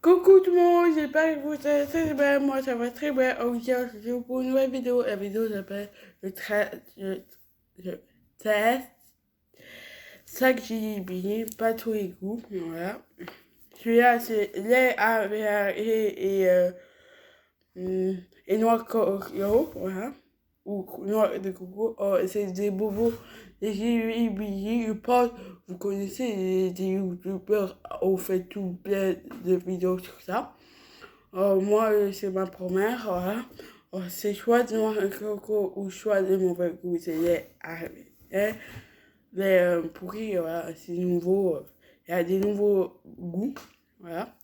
Coucou tout le monde, j'espère que vous allez très bien. Moi, ça va très bien. Aujourd'hui, on se retrouve pour une nouvelle vidéo. La vidéo s'appelle le test 5 JB, pas tous les goûts. Voilà. Celui-là, c'est lait AVR et noix coco. Voilà. Ou noix de coco. Oh, c'est des bobos, des JB. Je pense, vous connaissez des youtubeurs, on fait tout plein de vidéos sur ça. Moi, c'est ma première, voilà. C'est soit de noix de coco ou soit de mauvais goût. C'est les pourris, voilà. C'est nouveau. Il y a des nouveaux goûts, voilà.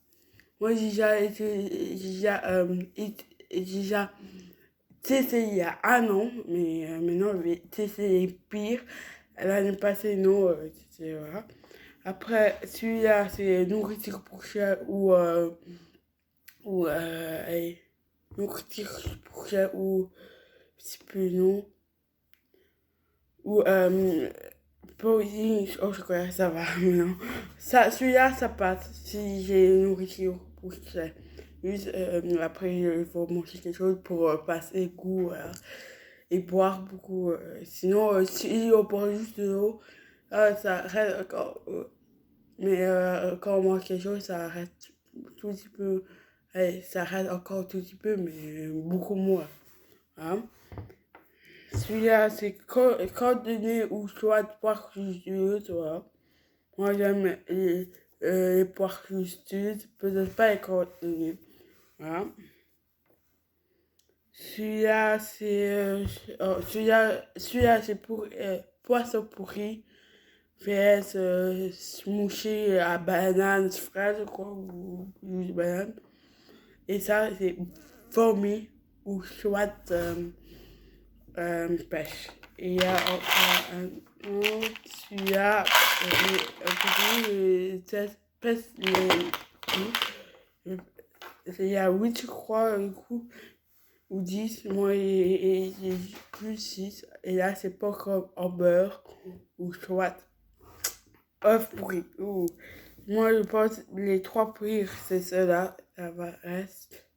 Moi, j'ai déjà testé il y a un an, mais maintenant, je vais tester les pires. L'année passée, non, voilà. Après, celui-là, c'est nourriture pour chien allez, nourriture pour chien ou, je sais plus le nom, ou pudding au chocolat, ça va, mais non. Ça, celui-là, ça passe si j'ai nourriture pour chien. Juste, après, il faut manger quelque chose pour passer goût et boire beaucoup. Sinon, si on boit juste de l'eau, ça reste encore. Mais quand on mange quelque chose, ça reste tout petit peu. Allez, ça reste encore tout petit peu, mais beaucoup moins. Hein. Celui-là, c'est coordonné ou soit poire justeuse. Voilà. Moi, j'aime les poires justeuses, peut-être pas les coordonnées. Voilà. Celui-là, celui-là, c'est pour poisson pourri. VS smoothie à banane, fraise, quoi, ou jus de banane. Et ça, c'est vomi ou soit pêche. Et il y a un autre, celui-là, il y a 8, je crois, du coup, ou 10. Moi, j'ai plus 6. Et là, c'est pas comme en beurre ou soit œuf pourri. Ouh. Moi, je pense que les trois pires, c'est ceux-là. Ça va reste.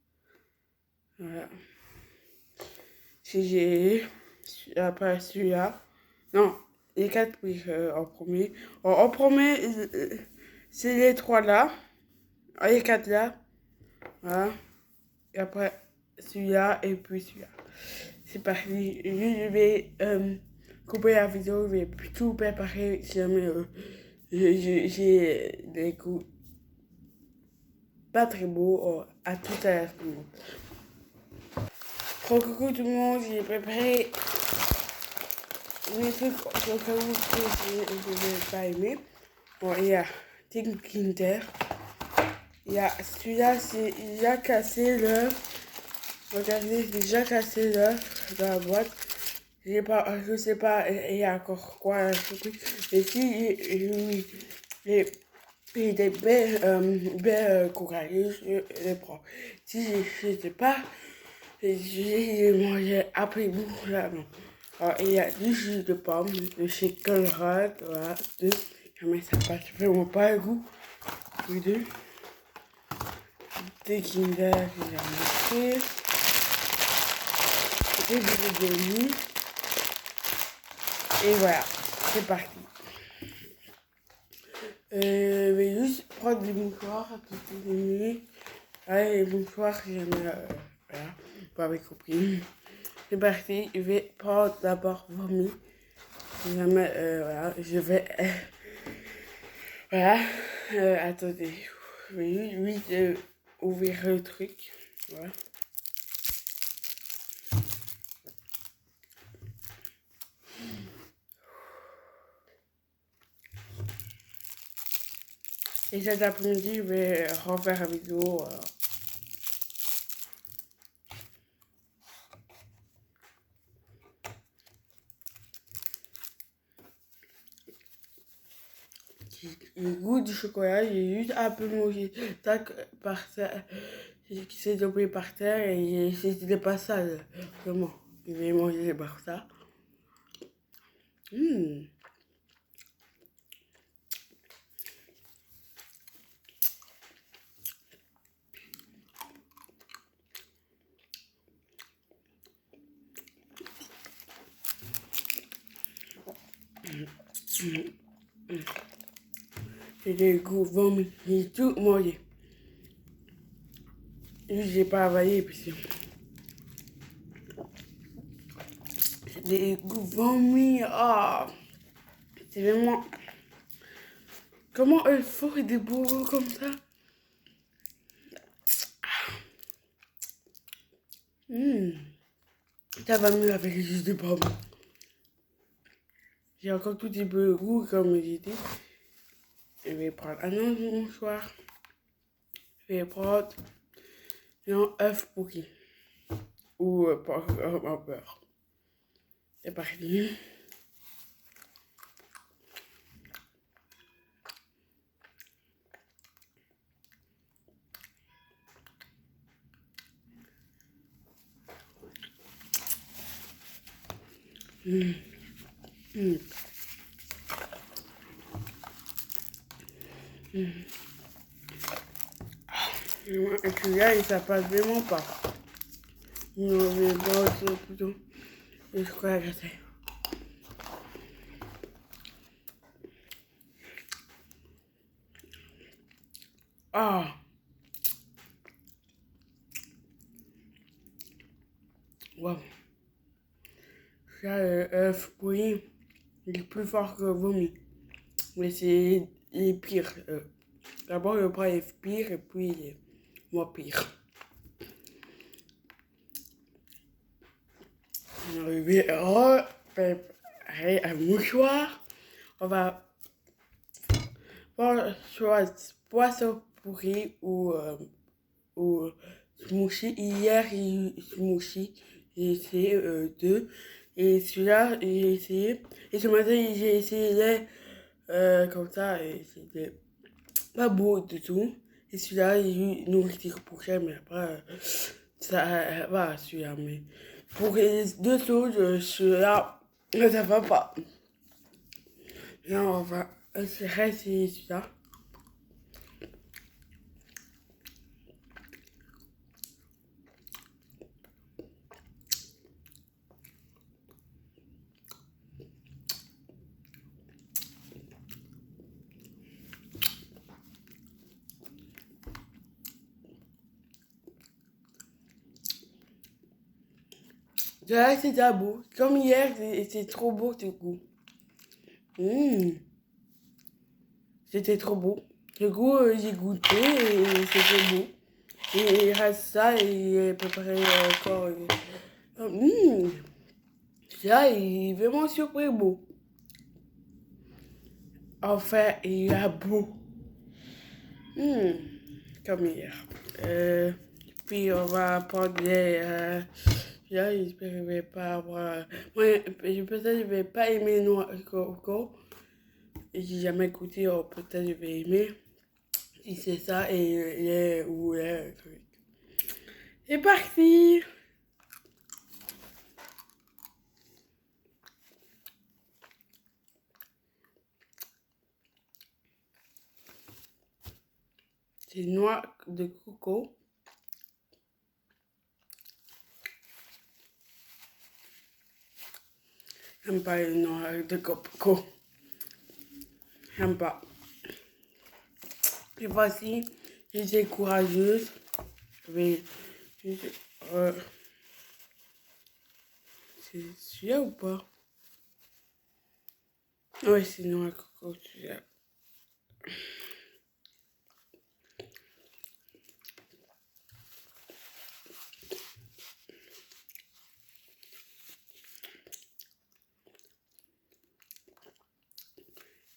Voilà. Si j'ai. Après celui-là. Non, les quatre pires en premier. En premier, c'est les trois là. Les quatre là. Voilà. Et après celui-là et puis celui-là. C'est parti. Je vais couper la vidéo. Je vais tout préparer si jamais j'ai des goûts pas très beaux. À tout à l'heure, tout le monde. Coucou tout le monde, j'ai préparé mes trucs au cas où vous n'avez pas aimé. Bon, il y a Team Kinder. Il y a celui-là, c'est déjà cassé l'œuf. Regardez, j'ai déjà cassé l'œuf dans la boîte. Je sais pas, il y a encore quoi. Mais si j'ai des belles corail, je les prends. Si je sais pas, j'ai mangé après beaucoup là, non. Alors, il y a du jus de pomme de chez Colruyt, voilà, deux. Mais ça passe vraiment pas le goût. Les deux. Des Kinder, j'ai acheté. Des bébés de nuit. Et voilà, c'est parti. Je vais juste prendre des mouchoirs à côté de nuit. Allez, les mouchoirs, j'aime, voilà, vous avez compris. C'est parti, je vais prendre d'abord vomi. Jamais, voilà, je vais, voilà, attendez, je vais juste ouvrir le truc, voilà. Et cet après-midi, je vais refaire la vidéo. Le goût du chocolat, j'ai juste un peu mangé tac par terre, qui s'est tombé par terre et c'était pas ça, vraiment. Je vais manger par ça. J'ai des goûts vomi. J'ai tout mangé. Juste, j'ai pas avalé parce que j'ai des goûts vomi. Ah, c'est vraiment. Comment elles font des bobos comme ça? Ça va mieux avec le jus de pomme. J'ai encore tout petit peu de goût comme j'ai dit. Je vais prendre un autre mouchoir. Je vais prendre un œuf pourri. Ou pas un beurre. C'est parti. Et puis là, ça passe vraiment pas. Non, je vais pas plutôt. Et je crois que c'est. Ah! Wow! Ça, œuf pourri, il est plus fort que vomi. Mais il est pire. D'abord, le plat est pire et puis il est moins pire. Je vais préparer un mouchoir. On va choisir poisson pourri ou smoothie. Hier, smoothie, j'ai essayé deux. Et celui-là, j'ai essayé. Et ce matin, j'ai essayé comme ça. Et c'était pas beau du tout. Et celui-là, j'ai eu une nourriture pour ça, mais après, ça va, celui-là. Mais pour les deux choses, celui-là, ça va pas. Là, on va essayer celui-là. Là, c'est beau. Comme hier, c'est trop beau ce goût. C'était trop beau. Le goût, j'ai goûté et c'était beau. Et il reste ça et il est préparé encore. Ça, il est vraiment super beau. Enfin, il a beau. Comme hier. Puis on va prendre les. Là, j'espère que je vais pas avoir. Ouais, peut-être que je vais pas aimer noix de coco. Et j'ai jamais goûté, peut-être que je vais aimer. Si c'est ça, et les ou les trucs. C'est parti! C'est noix de coco. J'aime pas les noix de coco. J'aime pas. Et voici, j'étais courageuse. Je vais. C'est celui-là ou pas? Ouais, c'est noix de coco, celui-là.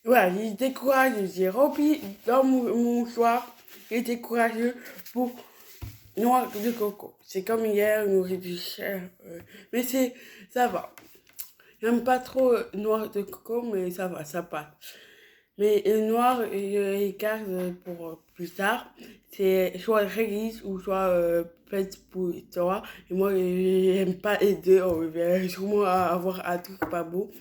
Voilà, j'étais courageux, j'ai rempli dans mon choix, j'étais courageux pour noix de coco. C'est comme hier, on aurait du cher, mais ça va. J'aime pas trop noix de coco, mais ça va, ça passe. Mais le noir, je les garde pour plus tard. C'est soit réglisse ou soit pète pour toi. Et moi, j'aime pas les deux. On va sûrement avoir un truc pas beau.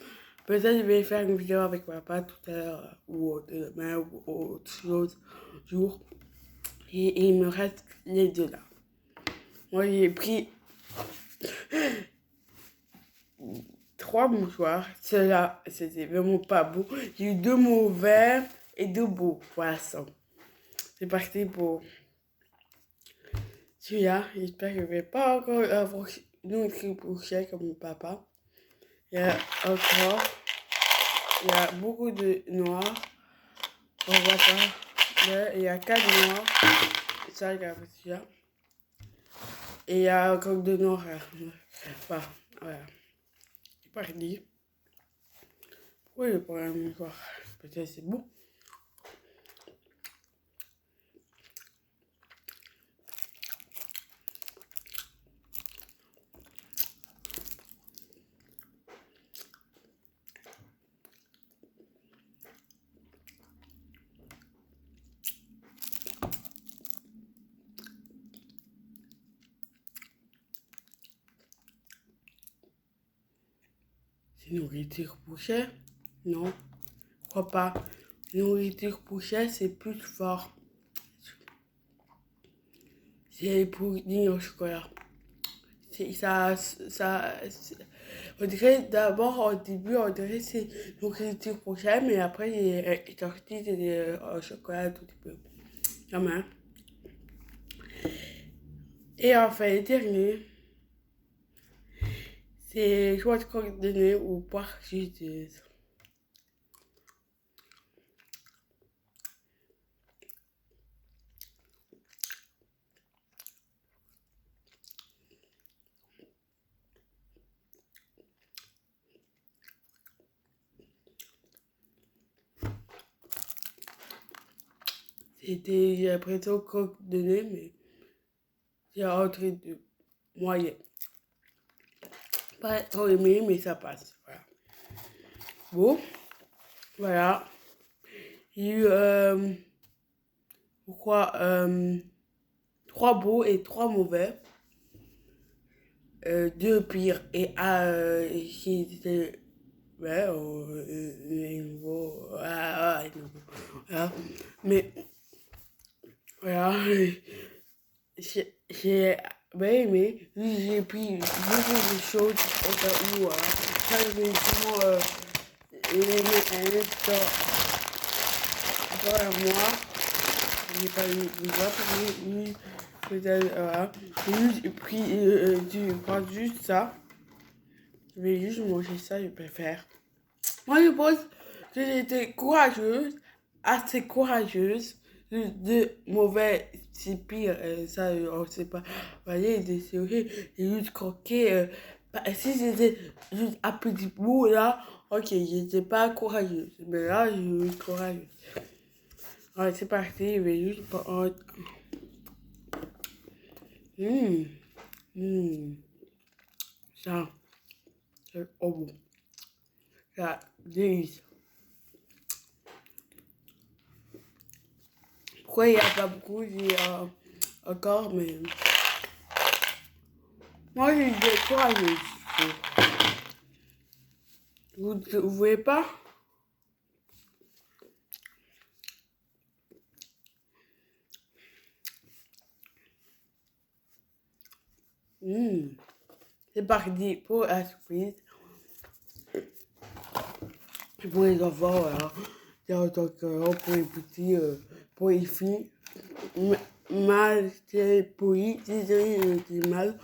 Peut-être je vais faire une vidéo avec papa tout à l'heure ou demain ou autre chose jour. Et il me reste les deux là. Moi j'ai pris 3 mouchoirs. Ceux-là, c'était vraiment pas beau. J'ai eu 2 mauvais et 2 beaux poissons. C'est parti pour celui-là. J'espère que je vais pas encore avoir une autre bouchée comme mon papa. Il y a encore. Il y a beaucoup de noirs. On voit pas. Là, il y a 4 noirs. Ça, regarde celui-là. Et il y a encore 2 noirs. Enfin, voilà. C'est parti. Pourquoi je prends un mouchoir? Peut-être c'est bon. C'est nourriture pour chien? Non, je crois pas. Nourriture pour chien, c'est plus fort. C'est pudding au chocolat. On dirait d'abord, au début, on dirait c'est nourriture pour chien, mais après, il est sorti au chocolat tout petit peu. Quand même. Et enfin, le dernier, c'est choix de coordonnées ou parc justice. C'était, j'ai l'impression coordonnées, mais c'est entre deux moyen. Pas trop aimé, mais ça passe. Voilà. Bon, voilà. Il y a eu, pourquoi, 3 beaux et 3 mauvais. 2 pires et qui étaient ouais, niveau, voilà. Mais voilà, j'ai bien aimé. J'ai pris beaucoup de choses au cas où ça avait souvent les mettre un instant dans moi. J'ai pas eu de voix, peut-être, voilà. J'ai pris du prends juste ça. Je vais juste manger ça, je préfère. Moi, je pense que j'étais courageuse, assez courageuse. De mauvais, c'est pire, ça, on sait pas. Vous voyez, c'est horrible. J'ai juste croqué. Si j'étais juste un petit bout là, ok, j'étais pas courageuse. Mais là, je suis courageuse. Ouais, c'est parti, je vais juste prendre. Ça, c'est trop bon. Ça, délice. Pourquoi il n'y a pas beaucoup, j'ai encore, mais moi j'ai des courageux. Vous voyez pas? C'est parti pour la surprise. Pour les enfants, voilà. C'est en tant que pour les petits, pour les filles. Mal, c'est poli, c'est mal.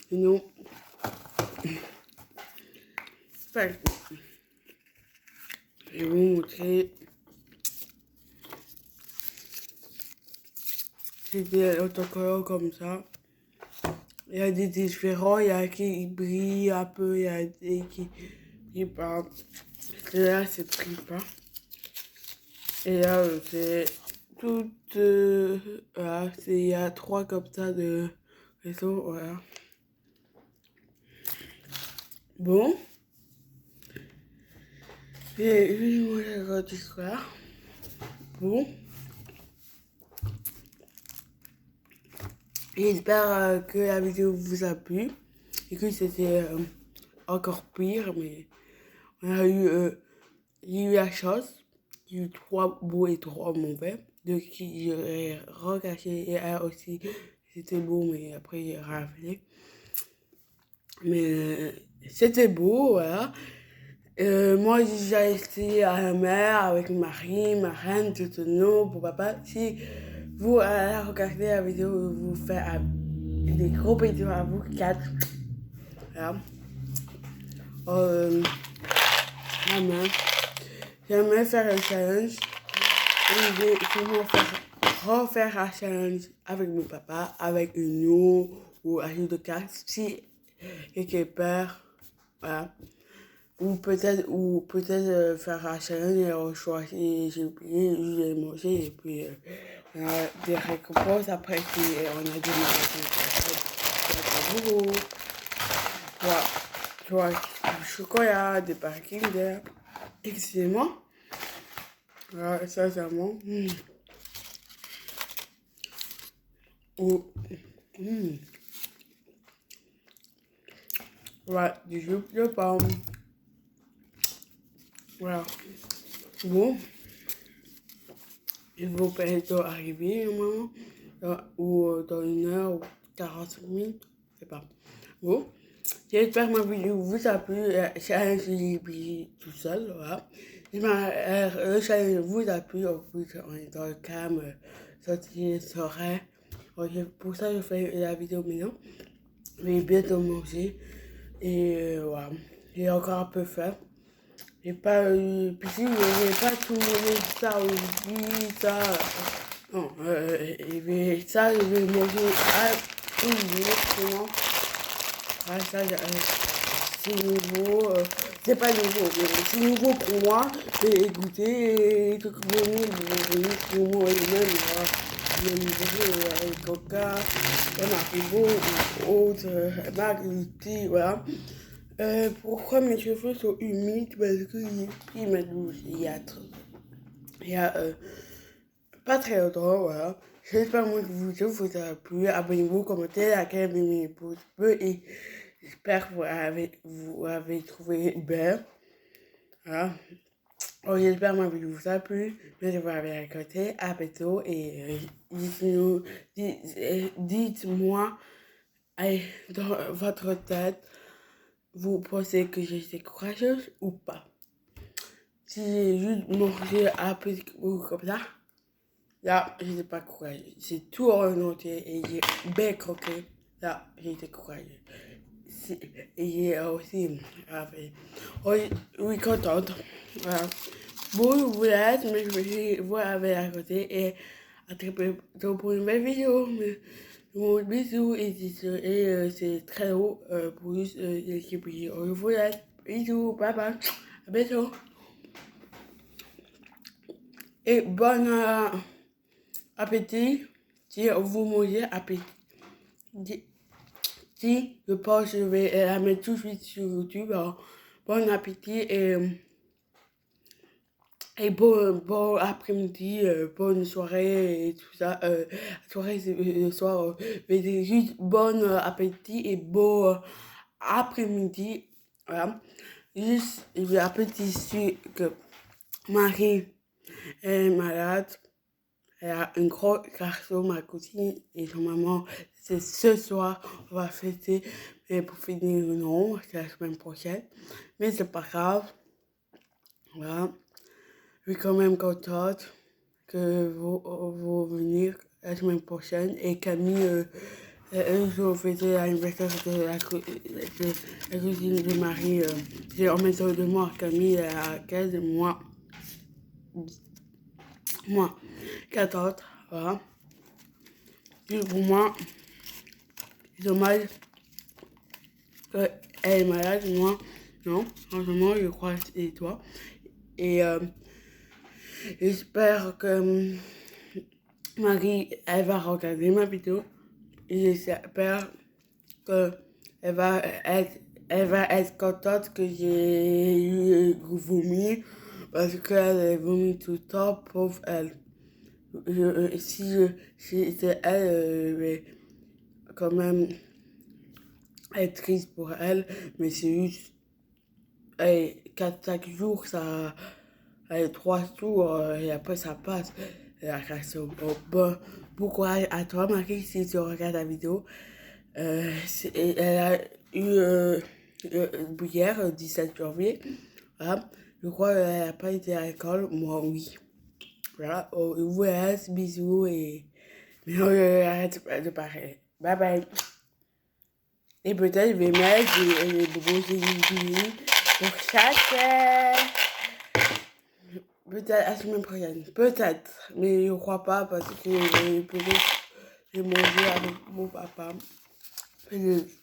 Sinon, c'est parti. Je vais vous montrer. C'était autocollant comme ça. Il y a des différents, il y a qui brillent un peu, il y a des qui brillent pas. Là, c'est pris pas. Et là, c'est tout. Voilà, il y a 3 comme ça de réseau, voilà. Bon. Et une nouvelle histoire. Bon. J'espère que la vidéo vous a plu et que c'était encore pire, mais on a eu, j'ai eu la chance. J'ai eu 3 beaux et 3 mauvais, de qui j'ai recaché et elle aussi c'était beau, mais après j'ai raflé. Mais c'était beau, voilà. Moi, j'ai été à la mer avec Marie, ma reine, Totono, pour papa. Si vous regardez la vidéo, vous faites des gros bisous à vous quatre. Voilà. Maman, j'aimerais faire un challenge. Et je vais sûrement refaire un challenge avec mon papa, avec une eau ou un jeu de cartes. Si quelqu'un peur, voilà. Ou peut-être faire un challenge et on choisit, j'ai oublié, j'ai mangé et puis on a des récompenses après puis on a des magasins. Voilà. Tu vois, du chocolat, des barres Kinder. Excusez-moi. Voilà, sincèrement. Ou, voilà, du jus de pomme. Voilà. Bon. Il faut bientôt arriver normalement. Ou dans 1 heure ou 40 minutes. Je sais pas. Bon. J'espère que ma vidéo vous a plu. Challenge j'ai tout seul. Voilà. Le challenge vous a plu. En plus, on est dans le calme. Sorti soirée. Pour ça, je fais la vidéo maintenant. Je vais bientôt manger. Et voilà. J'ai encore un peu faim. J'ai pas eu. Puis si, j'ai pas tout mangé ça aujourd'hui, ça. Non, ça, je vais manger à tous les jours, sinon. Ah, ça, c'est nouveau. C'est pas nouveau, mais c'est nouveau pour moi. J'ai goûté et tout pour moi même. Le coca, un Haribo ou autre, marque de voilà. Pourquoi mes cheveux sont humides? Parce que j'ai pris ma douche il y a pas très longtemps, voilà. J'espère que votre vidéo vous a plu. Abonnez-vous, commentez, likez, mes pouces bleus et j'espère que vous avez trouvé bien. Voilà. J'espère que ma vidéo vous a plu. Merci de vous avez écouté. À bientôt et dites-moi dans votre tête, vous pensez que j'étais courageuse ou pas? Si j'ai juste mangé un petit bout comme ça, là, j'étais pas courageuse. C'est tout en entier et j'ai bien croqué. Là, j'étais courageuse. Et j'ai aussi, oui, contente. Voilà. Bon, je vous laisse, mais je vais vous avez à côté et à très bientôt pour une nouvelle vidéo. Bon, bisous et c'est très haut pour juste l'équipe. Je vous laisse. Bisous, bye bye. À bientôt. Et bon appétit si vous mangez appétit. Si je pense que je vais la mettre tout de suite sur YouTube. Alors, bon appétit et bon après-midi, bonne soirée et tout ça. Soirée, c'est le soir. Mais c'est juste bon appétit et bon après-midi. Voilà. Juste, un petit su que Marie est malade. Elle a un gros garçon, ma cousine et son maman. C'est ce soir, on va fêter. Mais pour finir, non, c'est la semaine prochaine. Mais c'est pas grave. Voilà. Je suis quand même contente que vous venir la semaine prochaine. Et Camille, un jour, fêter l'anniversaire de la cousine de Marie. C'est en même temps de moi. Camille est à 15 mois. Moi, 14, voilà. Et pour moi, c'est dommage qu'elle est malade, moi, non. Franchement, je crois que c'est toi. Et j'espère que Marie, elle va regarder ma vidéo. Et j'espère qu'elle va être contente que j'ai eu vomi. Parce qu'elle est vomi tout le temps, pauvre elle. Si c'était elle, mais quand même être triste pour elle, mais c'est juste 4-5 jours, ça, 3 jours, et après ça passe. La création. Bon courage à toi, Marie, si tu regardes la vidéo. Elle a eu hier, 17 janvier. Voilà. Je crois qu'elle n'a pas été à l'école. Moi, oui. Voilà. Oh, je vous laisse. Bisous et... Mais non, arrête de parler. Bye bye. Et peut-être je vais mettre les bobos pour chaque... Peut-être la semaine prochaine. Peut-être. Mais je crois pas parce que peut-être j'ai mangé avec mon papa.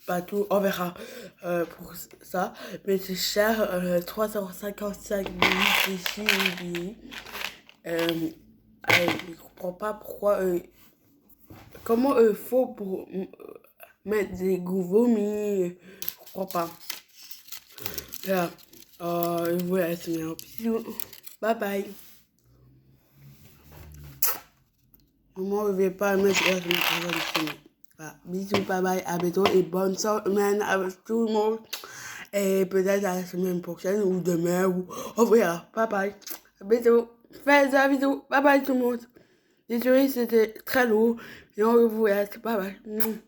Pas tout, on verra pour ça. Mais c'est cher, 355 minutes ici. Je comprends pas pourquoi. Comment il faut pour mettre des goûts vomis. Je comprends pas. Là, je vous laisse un bisou. Bye bye. Moi, je vais pas mettre la semaine prochaine. Voilà. Bisous, bye bye, à bientôt et bonne semaine avec tout le monde. Et peut-être à la semaine prochaine ou demain ou on verra. Bye bye. À bientôt. Faites un bisou. Bye bye tout le monde. Désolé, c'était très lourd. Et on vous laisse. Bye bye.